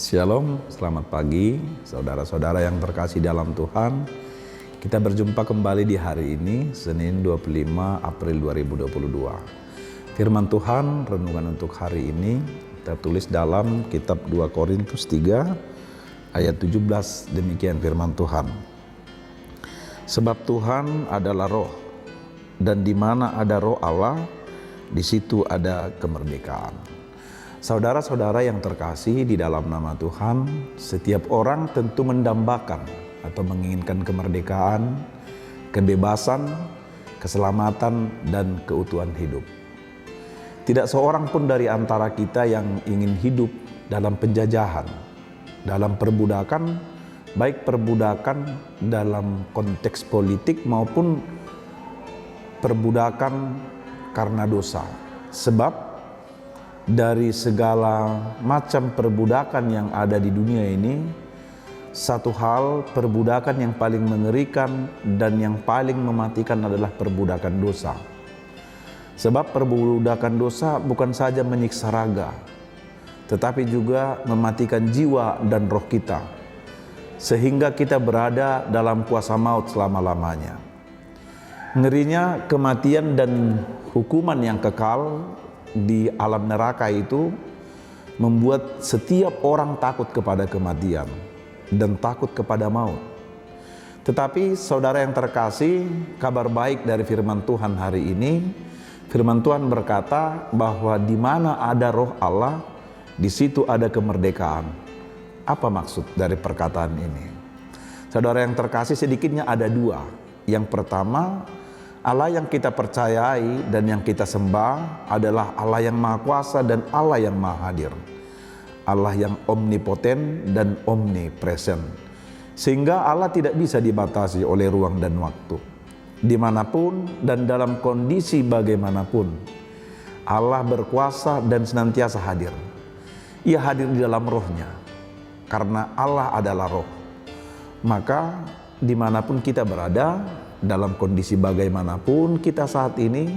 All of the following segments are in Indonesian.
Shalom, selamat pagi saudara-saudara yang terkasih dalam Tuhan. Kita berjumpa kembali di hari ini, Senin 25 April 2022. Firman Tuhan, renungan untuk hari ini tertulis dalam kitab 2 Korintus 3 ayat 17, demikian firman Tuhan. Sebab Tuhan adalah roh, dan di mana ada roh Allah, di situ ada kemerdekaan. Saudara-saudara yang terkasih di dalam nama Tuhan, setiap orang tentu mendambakan atau menginginkan kemerdekaan, kebebasan, keselamatan, dan keutuhan hidup. Tidak seorang pun dari antara kita yang ingin hidup dalam penjajahan, dalam perbudakan, baik perbudakan dalam konteks politik maupun perbudakan karena dosa. Sebab dari segala macam perbudakan yang ada di dunia ini, satu hal perbudakan yang paling mengerikan dan yang paling mematikan adalah perbudakan dosa. Sebab perbudakan dosa bukan saja menyiksa raga, tetapi juga mematikan jiwa dan roh kita, sehingga kita berada dalam kuasa maut selama-lamanya. Ngerinya kematian dan hukuman yang kekal di alam neraka itu membuat setiap orang takut kepada kematian dan takut kepada maut. Tetapi saudara yang terkasih, kabar baik dari firman Tuhan hari ini, firman Tuhan berkata bahwa di mana ada roh Allah, di situ ada kemerdekaan. Apa maksud dari perkataan ini? Saudara yang terkasih, sedikitnya ada dua. Yang pertama, Allah yang kita percayai dan yang kita sembah adalah Allah yang Maha Kuasa dan Allah yang Maha Hadir. Allah yang omnipoten dan omnipresent. Sehingga Allah tidak bisa dibatasi oleh ruang dan waktu. Dimanapun dan dalam kondisi bagaimanapun, Allah berkuasa dan senantiasa hadir. Ia hadir di dalam rohnya, karena Allah adalah roh. Maka dimanapun kita berada, dalam kondisi bagaimanapun kita saat ini,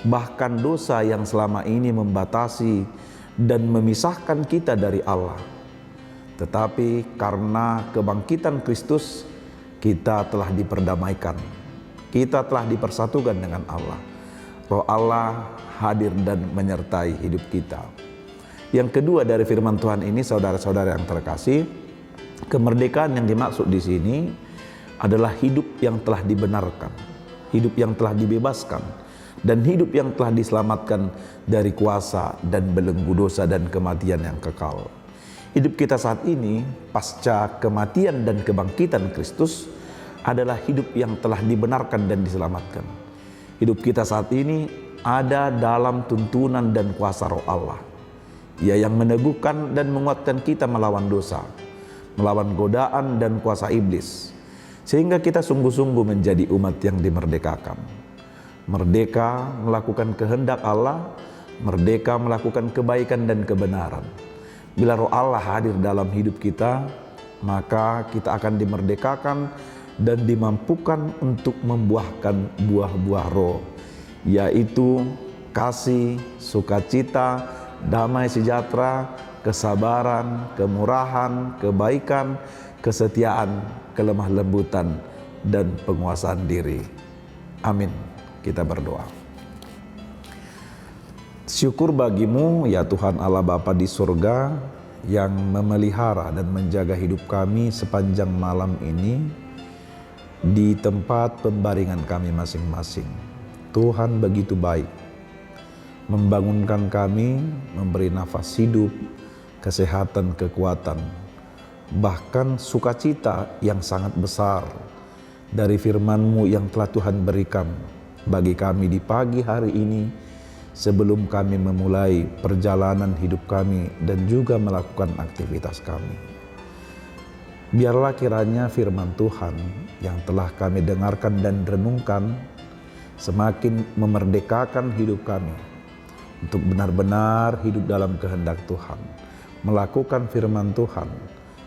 bahkan dosa yang selama ini membatasi dan memisahkan kita dari Allah, tetapi karena kebangkitan Kristus, kita telah diperdamaikan, kita telah dipersatukan dengan Allah. Roh Allah hadir dan menyertai hidup kita. Yang kedua dari firman Tuhan ini, saudara-saudara yang terkasih, kemerdekaan yang dimaksud di sini adalah hidup yang telah dibenarkan, hidup yang telah dibebaskan, dan hidup yang telah diselamatkan dari kuasa dan belenggu dosa dan kematian yang kekal. Hidup kita saat ini pasca kematian dan kebangkitan Kristus adalah hidup yang telah dibenarkan dan diselamatkan. Hidup kita saat ini ada dalam tuntunan dan kuasa roh Allah. Ia yang meneguhkan dan menguatkan kita melawan dosa, melawan godaan dan kuasa iblis, sehingga kita sungguh-sungguh menjadi umat yang dimerdekakan. Merdeka melakukan kehendak Allah, merdeka melakukan kebaikan dan kebenaran. Bila roh Allah hadir dalam hidup kita, maka kita akan dimerdekakan dan dimampukan untuk membuahkan buah-buah roh, yaitu kasih, sukacita, damai sejahtera, kesabaran, kemurahan, kebaikan, kesetiaan, kelemah lembutan, dan penguasaan diri. Amin. Kita berdoa. Syukur bagimu ya Tuhan Allah Bapa di surga, yang memelihara dan menjaga hidup kami sepanjang malam ini di tempat pembaringan kami masing-masing. Tuhan begitu baik, membangunkan kami, memberi nafas hidup, kesehatan, kekuatan, bahkan sukacita yang sangat besar dari firman-Mu yang telah Tuhan berikan bagi kami di pagi hari ini, sebelum kami memulai perjalanan hidup kami dan juga melakukan aktivitas kami. Biarlah kiranya firman Tuhan yang telah kami dengarkan dan renungkan semakin memerdekakan hidup kami untuk benar-benar hidup dalam kehendak Tuhan, melakukan firman Tuhan,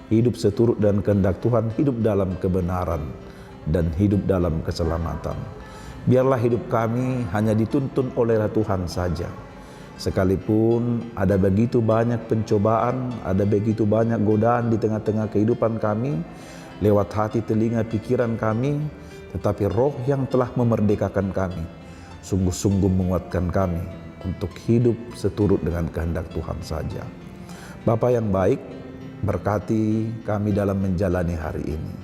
hidup seturut dan kehendak Tuhan, hidup dalam kebenaran dan hidup dalam keselamatan. Biarlah hidup kami hanya dituntun oleh Tuhan saja, Sekalipun ada begitu banyak pencobaan, ada begitu banyak godaan di tengah-tengah kehidupan kami, lewat hati, telinga, pikiran kami, tetapi Roh yang telah memerdekakan kami, sungguh-sungguh menguatkan kami untuk hidup seturut dengan kehendak Tuhan saja. Bapa yang baik, berkati kami dalam menjalani hari ini.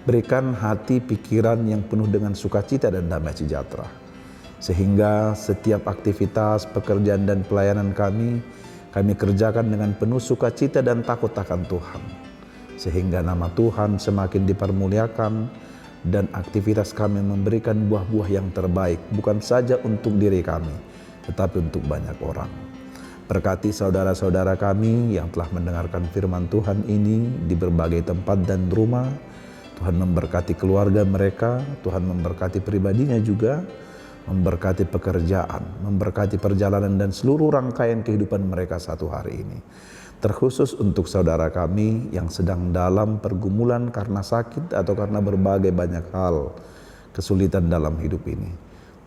Berikan hati pikiran yang penuh dengan sukacita dan damai sejahtera, sehingga setiap aktivitas, pekerjaan dan pelayanan kami kerjakan dengan penuh sukacita dan takut akan Tuhan, sehingga nama Tuhan semakin dipermuliakan dan aktivitas kami memberikan buah-buah yang terbaik, bukan saja untuk diri kami, tetapi untuk banyak orang. Berkati saudara-saudara kami yang telah mendengarkan firman Tuhan ini di berbagai tempat dan rumah. Tuhan memberkati keluarga mereka, Tuhan memberkati pribadinya juga, memberkati pekerjaan, memberkati perjalanan dan seluruh rangkaian kehidupan mereka satu hari ini. Terkhusus untuk saudara kami yang sedang dalam pergumulan karena sakit atau karena berbagai banyak hal, kesulitan dalam hidup ini.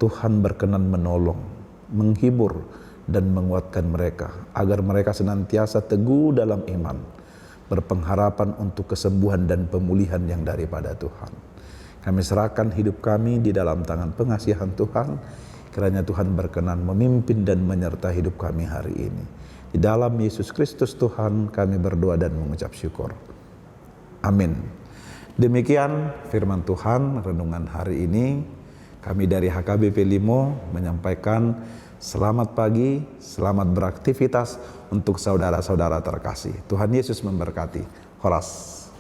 Tuhan berkenan menolong, menghibur, dan menguatkan mereka, agar mereka senantiasa teguh dalam iman, berpengharapan untuk kesembuhan dan pemulihan yang daripada Tuhan. Kami serahkan hidup kami di dalam tangan pengasihan Tuhan, kiranya Tuhan berkenan memimpin dan menyertai hidup kami hari ini. Di dalam Yesus Kristus Tuhan kami berdoa dan mengucap syukur. Amin. Demikian firman Tuhan renungan hari ini. Kami dari HKBP Limo menyampaikan selamat pagi, selamat beraktivitas untuk saudara-saudara terkasih. Tuhan Yesus memberkati. Horas.